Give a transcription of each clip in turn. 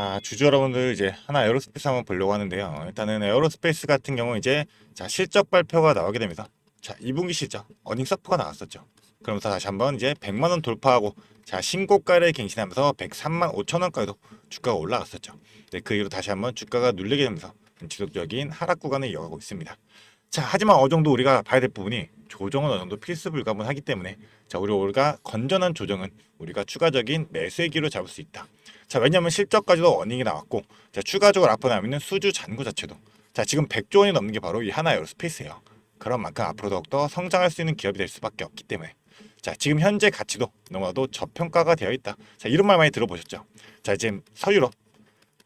자, 주주 여러분들 이제 하나 에어로스페이스 한번 보려고 하는데요. 일단은 에어로스페이스 같은 경우 이제 자, 실적 발표가 나오게 됩니다. 자, 2분기 실적 어닝 서프가 나왔었죠. 그러면서 다시 한번 이제 100만 원 돌파하고 자, 신고가를 갱신하면서 103만 5천 원까지도 주가가 올라갔었죠. 네, 그 이후로 다시 한번 주가가 눌리게 되면서 지속적인 하락 구간을 이어가고 있습니다. 자, 하지만 어느 정도 우리가 봐야 될 부분이 조정은 어느 정도 필수 불가분하기 때문에 자, 우리가 건전한 조정은 우리가 추가적인 매수의 기로 잡을 수 있다. 자, 왜냐하면 실적까지도 어닝이 나왔고 자, 추가적으로 앞으로 남아 있는 수주 잔고 자체도 자, 지금 100조 원이 넘는 게 바로 이 하나 에어로스페이스예요. 그런 만큼 앞으로 더욱더 성장할 수 있는 기업이 될 수밖에 없기 때문에 자, 지금 현재 가치도 너무나도 저평가가 되어 있다. 자, 이런 말 많이 들어보셨죠? 자, 이제 서유럽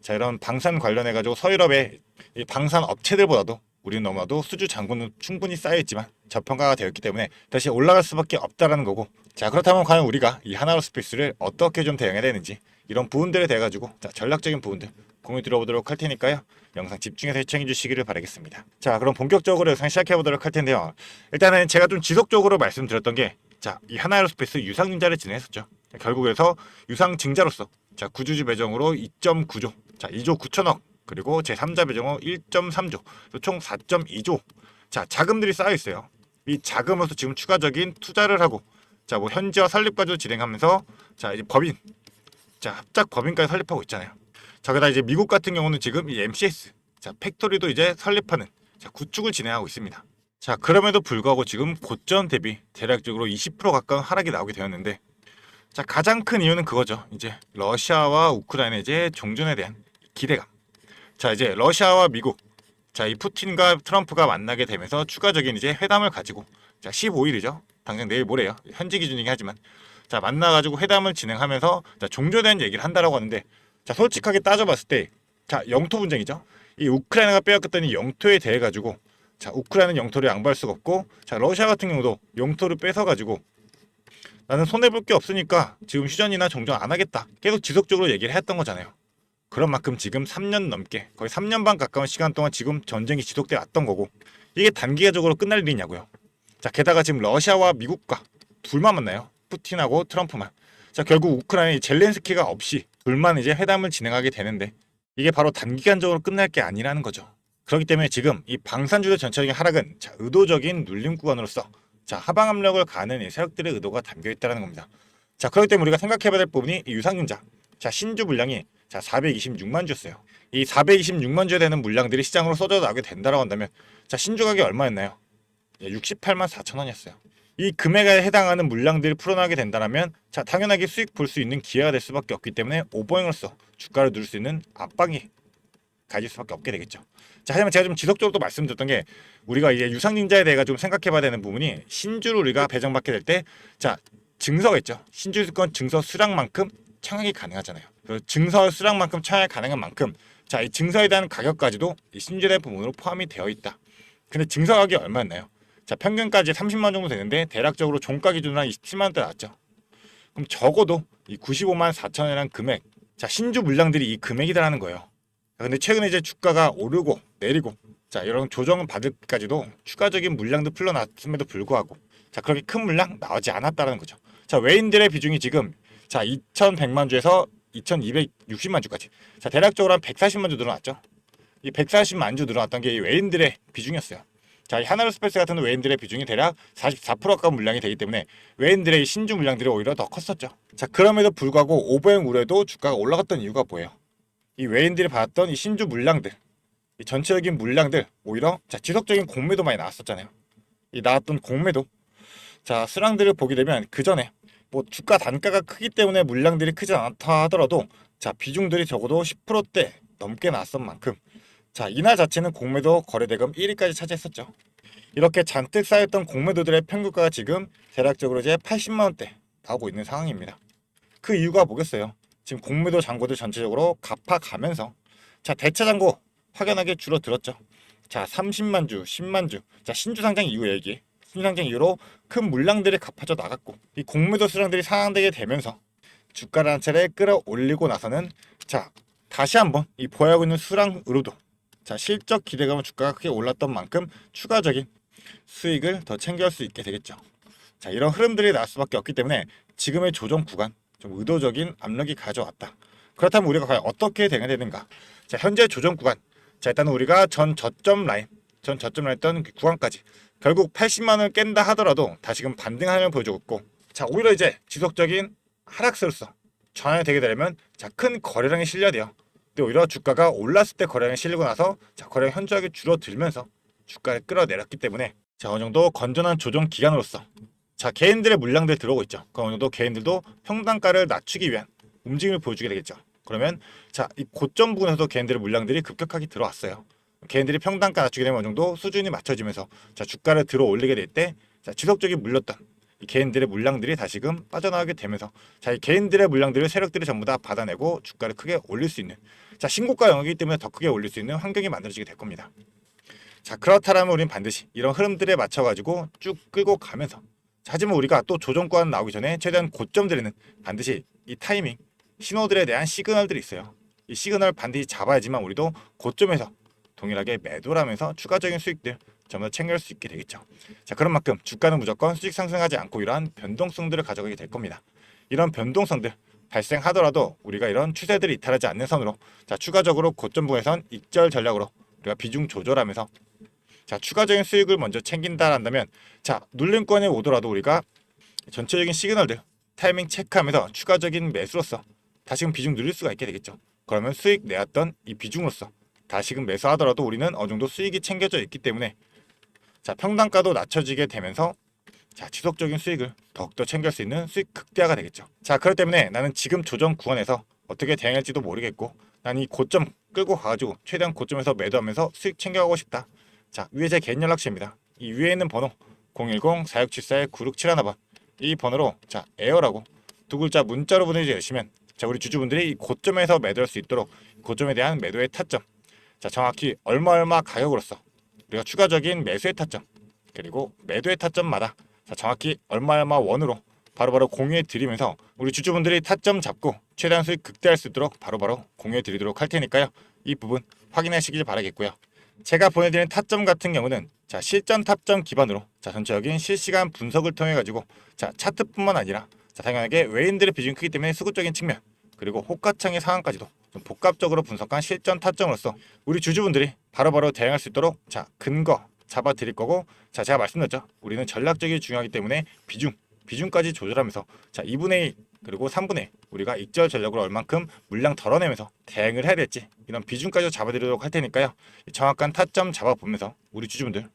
자, 이런 방산 관련해 가지고 서유럽의 이 방산 업체들보다도 우리는 너무나도 수주 잔고는 충분히 쌓여 있지만 저평가가 되어 있기 때문에 다시 올라갈 수밖에 없다라는 거고. 자, 그렇다면 과연 우리가 이 하나로스페이스를 어떻게 좀 대응해야 되는지 이런 부분들에 대해 가지고 자, 전략적인 부분들 공유 들어보도록 할 테니까요. 영상 집중해서 시청해 주시기를 바라겠습니다. 자, 그럼 본격적으로 영상 시작해 보도록 할 텐데요. 일단은 제가 좀 지속적으로 말씀드렸던 게 자, 이 하나에어로스페이스 유상증자를 진행했었죠. 결국 그래서 유상증자로서 자, 구주주 배정으로 2.9조, 자, 2조 9천억, 그리고 제3자 배정으로 1.3조, 총 4.2조. 자, 자금들이 쌓여 있어요. 이 자금으로서 지금 추가적인 투자를 하고, 자, 뭐 현지화 설립까지도 진행하면서, 자, 이제 법인, 자, 합작 법인까지 설립하고 있잖아요. 자, 게다가 이제 미국 같은 경우는 지금 이 MCS, 자, 팩토리도 이제 설립하는, 자, 구축을 진행하고 있습니다. 자, 그럼에도 불구하고 지금 고점 대비 대략적으로 20% 가까운 하락이 나오게 되었는데, 자, 가장 큰 이유는 그거죠. 이제 러시아와 우크라이나 이제 종전에 대한 기대감. 자, 이제 러시아와 미국, 자, 이 푸틴과 트럼프가 만나게 되면서 추가적인 이제 회담을 가지고, 자, 15일이죠. 당장 내일 모레요. 현지 기준이긴 하지만, 자, 만나가지고 회담을 진행하면서, 자, 종전에 대한 얘기를 한다라고 하는데, 자, 솔직하게 따져봤을 때, 자, 영토 분쟁이죠. 이 우크라이나가 빼앗겼던 이 영토에 대해 가지고, 자, 우크라이나는 영토를 양보할 수가 없고, 자, 러시아 같은 경우도 영토를 뺏어가지고, 나는 손해볼 게 없으니까 지금 휴전이나 종전 안 하겠다. 계속 지속적으로 얘기를 했던 거잖아요. 그런 만큼 지금 3년 넘게 거의 3년 반 가까운 시간 동안 지금 전쟁이 지속돼 왔던 거고 이게 단기간적으로 끝날 일이냐고요. 자, 게다가 지금 러시아와 미국과 둘만 만나요. 푸틴하고 트럼프만. 자, 결국 우크라이나 젤렌스키가 없이 둘만 이제 회담을 진행하게 되는데 이게 바로 단기간적으로 끝날 게 아니라는 거죠. 그렇기 때문에 지금 이 방산주의 전체적인 하락은 자, 의도적인 눌림 구간으로서 자, 하방 압력을 가하는 이 세력들의 의도가 담겨 있다는 겁니다. 자, 그렇기 때문에 우리가 생각해봐야 될 부분이 이 유상증자. 자, 신주 물량이 자, 426만 주였어요. 이 426만 주에 되는 물량들이 시장으로 쏟아 나오게 된다라고 한다면 자, 신주 가격이 얼마였나요? 68만 4천 원이었어요. 이 금액에 해당하는 물량들이 풀어나게 된다면 자, 당연하게 수익 볼 수 있는 기회가 될 수밖에 없기 때문에 오버행으로서 주가를 누를 수 있는 압박이 가질 수밖에 없게 되겠죠. 자, 하지만 제가 좀 지속적으로 또 말씀드렸던 게 우리가 이제 유상증자에 대해 좀 생각해봐야 되는 부분이 신주를 우리가 배정받게 될 때 자, 증서가 있죠. 신주주권 증서 수량만큼 청약이 가능하잖아요. 그 증서 수량만큼 청약이 가능한 만큼 자, 이 증서에 대한 가격까지도 이 신주에 대한 부분으로 포함이 되어 있다. 근데 증서 가격이 얼마였나요? 자, 평균까지 30만 정도 되는데 대략적으로 종가 기준으로 한 27만 원대 나왔죠. 그럼 적어도 이 95만 4천 원이라는 금액, 자, 신주 물량들이 이 금액이라는 거예요. 근데 최근에 이제 주가가 오르고 내리고 자, 이런 조정을 받을까지도 추가적인 물량도 풀려났음에도 불구하고 자, 그렇게 큰 물량 나오지 않았다는 거죠. 자, 외인들의 비중이 지금 자, 2,100만 주에서 2,260만 주까지 자, 대략적으로 한 140만 주 늘어났죠. 이 140만 주 늘어났던 게 이 외인들의 비중이었어요. 자, 이 하나로스페이스 같은 외인들의 비중이 대략 44% 가까운 물량이 되기 때문에 외인들의 이 신주 물량들이 오히려 더 컸었죠. 자, 그럼에도 불구하고 오버행 우려도 주가가 올라갔던 이유가 뭐예요? 이 외인들이 받았던 이 신주 물량들, 이 전체적인 물량들 오히려 자, 지속적인 공매도 많이 나왔었잖아요. 이 나왔던 공매도 자, 수량들을 보게 되면 그 전에 뭐 주가 단가가 크기 때문에 물량들이 크지 않다 하더라도 자, 비중들이 적어도 10%대 넘게 나왔던 만큼 자, 이날 자체는 공매도 거래대금 1위까지 차지했었죠. 이렇게 잔뜩 쌓였던 공매도들의 평균가가 지금 대략적으로 이제 80만 원대 나오고 있는 상황입니다. 그 이유가 뭐겠어요? 지금 공매도 잔고들 전체적으로 갚아가면서 자, 대차 잔고 확연하게 줄어들었죠. 자, 30만 주, 10만 주. 자, 신주 상장 이후 얘기. 신주 상장 이후로 큰 물량들이 갚아져 나갔고 이 공매도 수량들이 상향되게 되면서 주가를 한 차례 끌어올리고 나서는 자, 다시 한번 이 보유하고 있는 수량으로도 자, 실적 기대감은 주가가 크게 올랐던 만큼 추가적인 수익을 더 챙겨갈 수 있게 되겠죠. 자, 이런 흐름들이 나올 수밖에 없기 때문에 지금의 조정 구간 좀 의도적인 압력이 가져왔다. 그렇다면 우리가 과연 어떻게 대응해야 되는가? 자, 현재 조정 구간. 자, 일단은 우리가 전 저점 라인 했던 그 구간까지 결국 80만 원을 깬다 하더라도 다시금 반등하는 보여주고, 자, 오히려 이제 지속적인 하락세로서 전환이 되게 되려면 자, 큰 거래량이 실려야 돼요. 근데 오히려 주가가 올랐을 때 거래량이 실리고 나서 자, 거래량이 현저하게 줄어들면서 주가를 끌어내렸기 때문에 자, 어느 정도 건전한 조정 기간으로서 자, 개인들의 물량들 들어오고 있죠. 그 어느 정도 개인들도 평단가를 낮추기 위한 움직임을 보여주게 되겠죠. 그러면 자, 이 고점 부분에서도 개인들의 물량들이 급격하게 들어왔어요. 개인들이 평단가 낮추게 되면 어느 정도 수준이 맞춰지면서 자, 주가를 들어 올리게 될 때 자, 지속적인 물렸던 이 개인들의 물량들이 다시금 빠져나가게 되면서 자, 이 개인들의 물량들을 세력들이 전부 다 받아내고 주가를 크게 올릴 수 있는 자, 신고가 영역이기 때문에 더 크게 올릴 수 있는 환경이 만들어지게 될 겁니다. 자, 그렇다면 우리는 반드시 이런 흐름들에 맞춰가지고 쭉 끌고 가면서 자, 하지만 우리가 또 조정권 나오기 전에 최대한 고점들에는 반드시 이 타이밍 신호들에 대한 시그널들이 있어요. 이 시그널을 반드시 잡아야지만 우리도 고점에서 동일하게 매도를 하면서 추가적인 수익들 전부 다 챙길 수 있게 되겠죠. 자, 그런 만큼 주가는 무조건 수익 상승하지 않고 이러한 변동성들을 가져가게 될 겁니다. 이런 변동성들 발생하더라도 우리가 이런 추세들이 이탈하지 않는 선으로 자, 추가적으로 고점 부에선 익절 전략으로 우리가 비중 조절하면서 자, 추가적인 수익을 먼저 챙긴다 한다면 자, 눌림권에 오더라도 우리가 전체적인 시그널들 타이밍 체크하면서 추가적인 매수로서 다시금 비중 늘릴 수가 있게 되겠죠. 그러면 수익 내왔던 이 비중으로서 다시금 매수하더라도 우리는 어느 정도 수익이 챙겨져 있기 때문에 자, 평단가도 낮춰지게 되면서 자, 지속적인 수익을 더욱더 챙길 수 있는 수익 극대화가 되겠죠. 자, 그렇기 때문에 나는 지금 조정 구간에서 어떻게 대응할지도 모르겠고 난 이 고점 끌고 가가지고 최대한 고점에서 매도하면서 수익 챙겨가고 싶다. 자, 위에 제 개인 연락처입니다. 이 위에 있는 번호 010-4674-9671번 이 번호로 자, 에어라고 두 글자 문자로 보내주시면 자, 우리 주주분들이 이 고점에서 매도할 수 있도록 고점에 대한 매도의 타점 자, 정확히 얼마 가격으로서 우리가 추가적인 매수의 타점 그리고 매도의 타점마다 자, 정확히 얼마 원으로 바로바로 공유해 드리면서 우리 주주분들이 타점 잡고 최대한 수익 극대화할 수 있도록 바로바로 공유해 드리도록 할 테니까요. 이 부분 확인하시길 바라겠고요. 제가 보내드리는 타점 같은 경우는 자, 실전 타점 기반으로 자, 전체적인 실시간 분석을 통해 가지고 자, 차트뿐만 아니라 자, 당연하게 외인들의 비중이 크기 때문에 수급적인 측면 그리고 호가창의 상황까지도 좀 복합적으로 분석한 실전 타점으로서 우리 주주분들이 바로바로 대응할 수 있도록 자, 근거 잡아 드릴 거고 자, 제가 말씀드렸죠. 우리는 전략적이 중요하기 때문에 비중까지 조절하면서 자, 2분의 1 그리고 3분의 1 우리가 익절 전략으로 얼만큼 물량 덜어내면서 대응을 해야 될지 이런 비중까지 잡아드리도록 할 테니까요. 정확한 타점 잡아보면서 우리 주주분들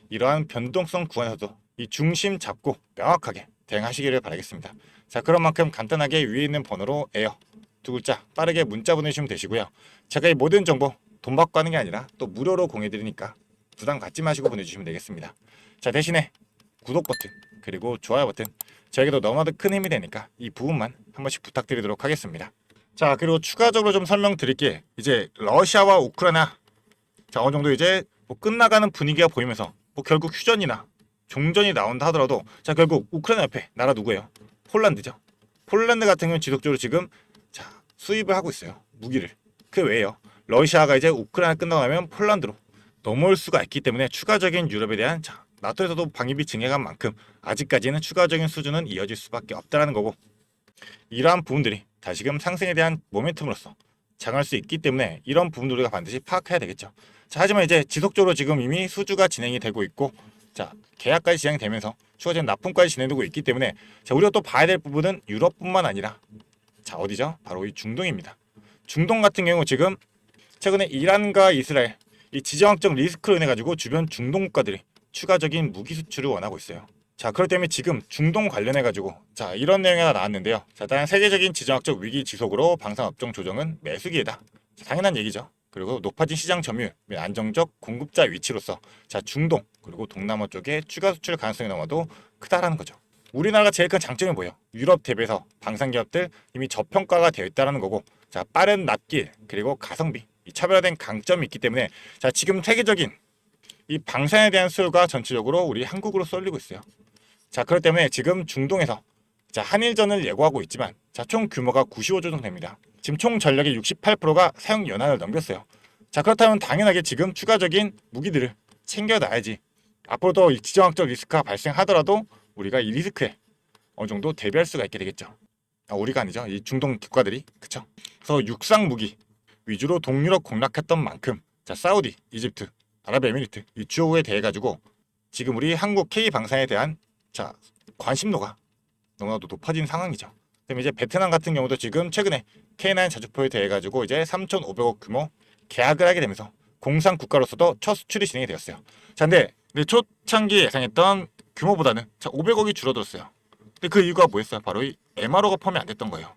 이러한 변동성 구간에서도 이 중심 잡고 명확하게 대응하시기를 바라겠습니다. 자, 그런 만큼 간단하게 위에 있는 번호로 에어 두 글자 빠르게 문자 보내주시면 되시고요. 제가 이 모든 정보 돈 받고 하는 게 아니라 또 무료로 공유해드리니까 부담 갖지 마시고 보내주시면 되겠습니다. 자, 대신에 구독 버튼 그리고 좋아요 버튼 저에게도 너무나도 큰 힘이 되니까 이 부분만 한 번씩 부탁드리도록 하겠습니다. 자, 그리고 추가적으로 좀 설명드릴게 이제 러시아와 우크라이나 자, 어느 정도 이제 뭐 끝나가는 분위기가 보이면서 뭐 결국 휴전이나 종전이 나온다 하더라도 자, 결국 우크라이나 옆에 나라 누구예요? 폴란드죠. 폴란드 같은 경우는 지속적으로 지금 자, 수입을 하고 있어요. 무기를. 그 외에요. 러시아가 이제 우크라이나 끝나고 나면 폴란드로 넘어올 수가 있기 때문에 추가적인 유럽에 대한 자, 나토에서도 방위비 증액한 만큼 아직까지는 추가적인 수준은 이어질 수밖에 없다라는 거고 이러한 부분들이 다시금 상승에 대한 모멘텀으로서 작용할 수 있기 때문에 이런 부분들 우리가 반드시 파악해야 되겠죠. 자, 하지만 이제 지속적으로 지금 이미 수주가 진행이 되고 있고 자, 계약까지 진행되면서 추가적인 납품까지 진행되고 있기 때문에 자, 우리가 또 봐야 될 부분은 유럽뿐만 아니라 자, 어디죠? 바로 이 중동입니다. 중동 같은 경우 지금 최근에 이란과 이스라엘 이 지정학적 리스크로 인해 가지고 주변 중동 국가들이 추가적인 무기 수출을 원하고 있어요. 자, 그렇기 때문에 지금 중동 관련해 가지고 자, 이런 내용이 하나 나왔는데요. 자, 일단 세계적인 지정학적 위기 지속으로 방산 업종 조정은 매수기회다. 자, 당연한 얘기죠. 그리고 높아진 시장 점유율 및 안정적 공급자 위치로서 자, 중동 그리고 동남아 쪽에 추가 수출 가능성이 너무도 크다라는 거죠. 우리나라가 제일 큰 장점이 뭐예요? 유럽 대비해서 방산 기업들 이미 저평가가 되어 있다라는 거고 자, 빠른 납기일 그리고 가성비 이 차별화된 강점이 있기 때문에 자, 지금 세계적인 이 방산에 대한 수요가 전체적으로 우리 한국으로 쏠리고 있어요. 자, 그렇기 때문에 지금 중동에서 자, 한일전을 예고하고 있지만 자, 총 규모가 95조 정도 됩니다. 지금 총 전력의 68%가 사용 연한을 넘겼어요. 자, 그렇다면 당연하게 지금 추가적인 무기들을 챙겨놔야지 앞으로도 이 지정학적 리스크가 발생하더라도 우리가 이 리스크에 어느 정도 대비할 수가 있게 되겠죠. 우리가 아니죠. 이 중동 국가들이 그쵸? 그래서 육상 무기 위주로 동유럽 공략했던 만큼 자 사우디, 이집트, 아랍에미리트 이 주요국에 대해 가지고 지금 우리 한국 K 방산에 대한 자 관심도가 너무나도 높아진 상황이죠. 그럼 이제 베트남 같은 경우도 지금 최근에 K9 자주포에 대해 가지고 이제 3,500억 규모 계약을 하게 되면서 공산 국가로서도 첫 수출이 진행이 되었어요. 자, 근데 초창기에 예상했던 규모보다는 자 500억이 줄어들었어요. 근데 그 이유가 뭐였어요? 바로 이 MRO가 포함이 안 됐던 거예요.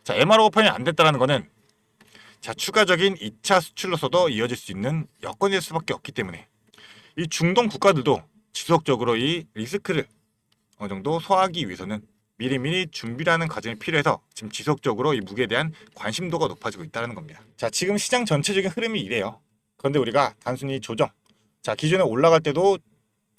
자, MRO가 포함이 안 됐다는 거는 자 추가적인 2차 수출로서도 이어질 수 있는 여건일 수밖에 없기 때문에 이 중동 국가들도 지속적으로 이 리스크를 어느 정도 소화하기 위해서는 미리미리 준비를 하는 과정이 필요해서 지금 지속적으로 이 무기에 대한 관심도가 높아지고 있다는 겁니다. 자, 지금 시장 전체적인 흐름이 이래요. 그런데 우리가 단순히 조정, 자 기존에 올라갈 때도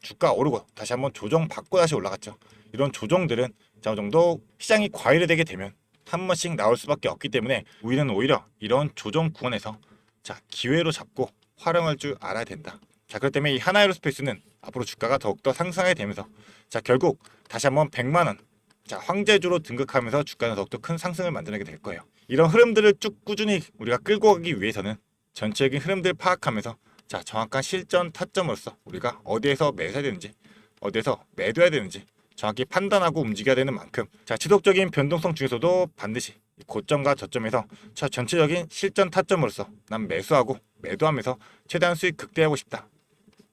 주가 오르고 다시 한번 조정 받고 다시 올라갔죠. 이런 조정들은 자 어느 정도 시장이 과열되게 되면 한 번씩 나올 수밖에 없기 때문에 우리는 오히려 이런 조정 구간에서 자 기회로 잡고 활용할 줄 알아야 된다. 자 그렇기 때문에 이 하나에어로스페이스는 앞으로 주가가 더욱더 상승하게 되면서 자 결국 다시 한번 100만 원 자 황제주로 등극하면서 주가는 더욱더 큰 상승을 만들어내게 될 거예요. 이런 흐름들을 쭉 꾸준히 우리가 끌고 가기 위해서는 전체적인 흐름들을 파악하면서 자 정확한 실전 타점으로서 우리가 어디에서 매수해야 되는지 어디에서 매도해야 되는지 정확히 판단하고 움직여야 되는 만큼 자 지속적인 변동성 중에서도 반드시 고점과 저점에서 자 전체적인 실전 타점으로서 난 매수하고 매도하면서 최대한 수익 극대화하고 싶다.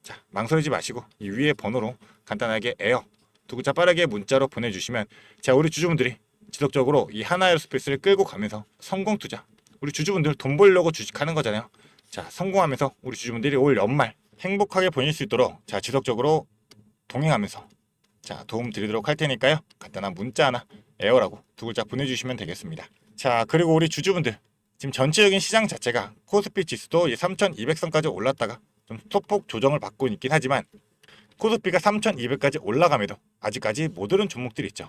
자 망설이지 마시고 이 위에 번호로 간단하게 에어 두 글자 빠르게 문자로 보내주시면 자 우리 주주분들이 지속적으로 이 하나에어로스페이스를 끌고 가면서 성공 투자 우리 주주분들 돈 벌려고 주식하는 거잖아요. 자 성공하면서 우리 주주분들이 올 연말 행복하게 보낼 수 있도록 자 지속적으로 동행하면서 자 도움 드리도록 할 테니까요. 간단한 문자 하나 에어라고 두 글자 보내주시면 되겠습니다. 자 그리고 우리 주주분들 지금 전체적인 시장 자체가 코스피 지수도 3,200선까지 올랐다가 좀 소폭 조정을 받고 있긴 하지만 코스피가 3,200까지 올라감에도 아직까지 못 오른 종목들이 있죠.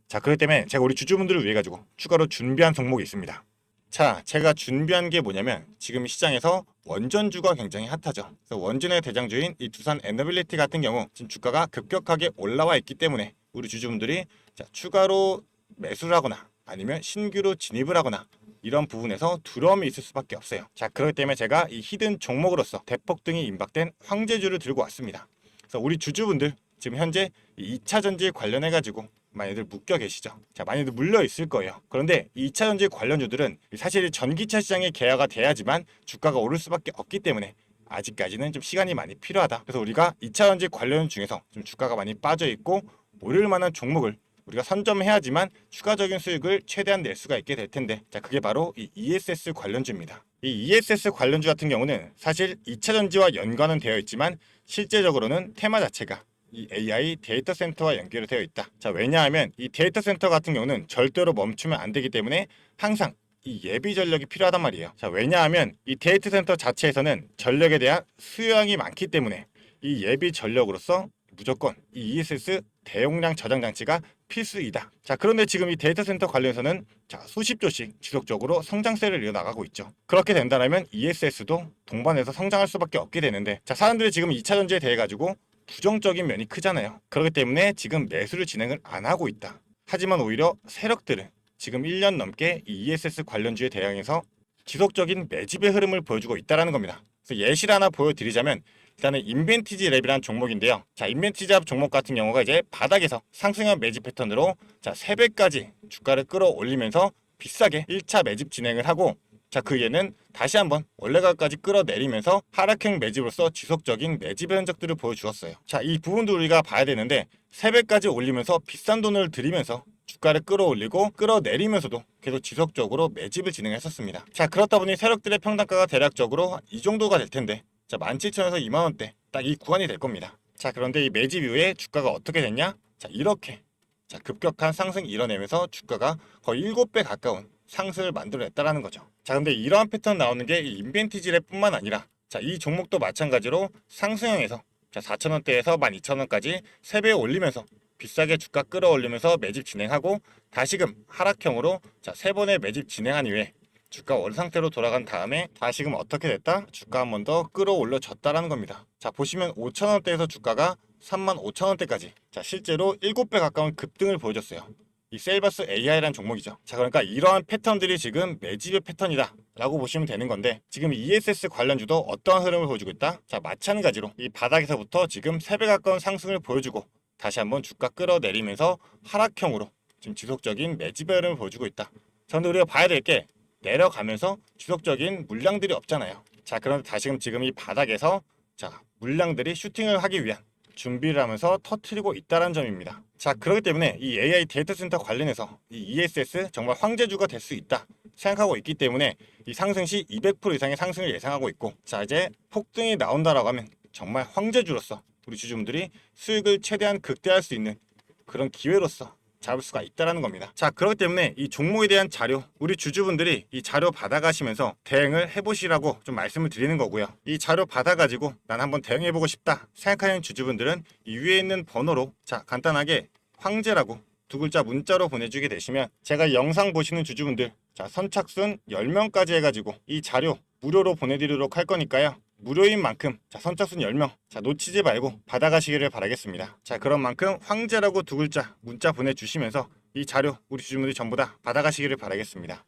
자 그렇기 때문에 제가 우리 주주분들을 위해 가지고 추가로 준비한 종목이 있습니다. 자 제가 준비한 게 뭐냐면 지금 시장에서 원전주가 굉장히 핫하죠. 그래서 원전의 대장주인 이 두산 에너빌리티 같은 경우 지금 주가가 급격하게 올라와 있기 때문에 우리 주주분들이 자 추가로 매수를 하거나 아니면 신규로 진입을 하거나 이런 부분에서 두려움이 있을 수밖에 없어요. 자 그렇기 때문에 제가 이 히든 종목으로서 대폭등이 임박된 황제주를 들고 왔습니다. 그래서 우리 주주분들 지금 현재 2차 전지 관련해 가지고 많이들 묶여 계시죠. 자 많이들 물려 있을 거예요. 그런데 2차 전지 관련주들은 사실 전기차 시장에 개화가 돼야지만 주가가 오를 수밖에 없기 때문에 아직까지는 좀 시간이 많이 필요하다. 그래서 우리가 2차 전지 관련 중에서 좀 주가가 많이 빠져 있고 오를 만한 종목을 우리가 선점해야지만 추가적인 수익을 최대한 낼 수가 있게 될 텐데 자 그게 바로 이 ESS 관련주입니다. 이 ESS 관련주 같은 경우는 사실 2차 전지와 연관은 되어 있지만 실제적으로는 테마 자체가 이 AI 데이터 센터와 연결이 되어 있다. 자 왜냐하면 이 데이터 센터 같은 경우는 절대로 멈추면 안 되기 때문에 항상 이 예비 전력이 필요하단 말이에요. 자 왜냐하면 이 데이터 센터 자체에서는 전력에 대한 수요량이 많기 때문에 이 예비 전력으로서 무조건 이 ESS 대용량 저장 장치가 필수이다. 자 그런데 지금 이 데이터 센터 관련해서는 자 수십 조씩 지속적으로 성장세를 이어나가고 있죠. 그렇게 된다면 ESS도 동반해서 성장할 수밖에 없게 되는데 자 사람들이 지금 2차 전지에 대해 가지고 부정적인 면이 크잖아요. 그렇기 때문에 지금 매수를 진행을 안 하고 있다. 하지만 오히려 세력들은 지금 1년 넘게 이 ESS 관련주에 대항해서 지속적인 매집의 흐름을 보여주고 있다는 겁니다. 그래서 예시를 하나 보여드리자면 일단은 인벤티지 랩이라는 종목인데요. 자, 인벤티지 랩 종목 같은 경우가 이제 바닥에서 상승형 매집 패턴으로 자, 3배까지 주가를 끌어올리면서 비싸게 1차 매집 진행을 하고 자, 그 얘는 다시 한번 원래 가까지 끌어내리면서 하락형 매집으로서 지속적인 매집의 흔적들을 보여주었어요. 자, 이 부분도 우리가 봐야 되는데 3배까지 올리면서 비싼 돈을 들이면서 주가를 끌어올리고 끌어내리면서도 계속 지속적으로 매집을 진행했었습니다. 자, 그렇다 보니 세력들의 평단가가 대략적으로 이 정도가 될 텐데 자 17,000에서 2만원대 딱 이 구간이 될 겁니다. 자 그런데 이 매집 이후에 주가가 어떻게 됐냐? 자 이렇게 자 급격한 상승 이뤄내면서 주가가 거의 7배 가까운 상승을 만들어냈다라는 거죠. 자 근데 이러한 패턴 나오는 게 이 인벤티지랩 뿐만 아니라 자 이 종목도 마찬가지로 상승형에서 자 4,000원대에서 12,000원까지 3배 올리면서 비싸게 주가 끌어올리면서 매집 진행하고 다시금 하락형으로 자 3번의 매집 진행한 이후에 주가 원 상태로 돌아간 다음에 다시금 어떻게 됐다? 주가 한 번 더 끌어올려졌다라는 겁니다. 자 보시면 5,000원대에서 주가가 35,000원대까지 자 실제로 7배 가까운 급등을 보여줬어요. 이 세일버스 AI라는 종목이죠. 자, 그러니까 이러한 패턴들이 지금 매집의 패턴이다 라고 보시면 되는 건데, 지금 ESS 관련주도 어떠한 흐름을 보여주고 있다? 자, 마찬가지로 이 바닥에서부터 지금 3배 가까운 상승을 보여주고 다시 한번 주가 끌어내리면서 하락형으로 지금 지속적인 매집의 흐름을 보여주고 있다. 자, 근데 우리가 봐야 될 게 내려가면서 지속적인 물량들이 없잖아요. 자, 그런데 다시금 지금 이 바닥에서 자, 물량들이 슈팅을 하기 위한 준비를 하면서 터트리고 있다는 점입니다. 자, 그렇기 때문에 이 AI 데이터 센터 관련해서 이 ESS 정말 황제주가 될 수 있다 생각하고 있기 때문에 이 상승 시 200% 이상의 상승을 예상하고 있고, 자, 이제 폭등이 나온다라고 하면 정말 황제주로서 우리 주주분들이 수익을 최대한 극대화할 수 있는 그런 기회로서 잡을 수가 있다는 겁니다. 자, 그렇기 때문에 이 종목에 대한 자료, 우리 주주분들이 이 자료 받아가시면서 대응을 해보시라고 좀 말씀을 드리는 거고요. 이 자료 받아가지고 난 한번 대응해보고 싶다 생각하는 주주분들은 이 위에 있는 번호로 자, 간단하게 황제라고 2글자 문자로 보내주게 되시면 제가 영상 보시는 주주분들 자, 선착순 10명까지 해가지고 이 자료 무료로 보내드리도록 할 거니까요. 무료인 만큼 자, 선착순 10명 자, 놓치지 말고 받아가시기를 바라겠습니다. 자, 그런 만큼 황제라고 2글자 문자 보내주시면서 이 자료 우리 주주분들이 전부 다 받아가시기를 바라겠습니다.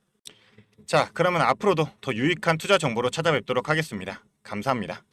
자, 그러면 앞으로도 더 유익한 투자 정보로 찾아뵙도록 하겠습니다. 감사합니다.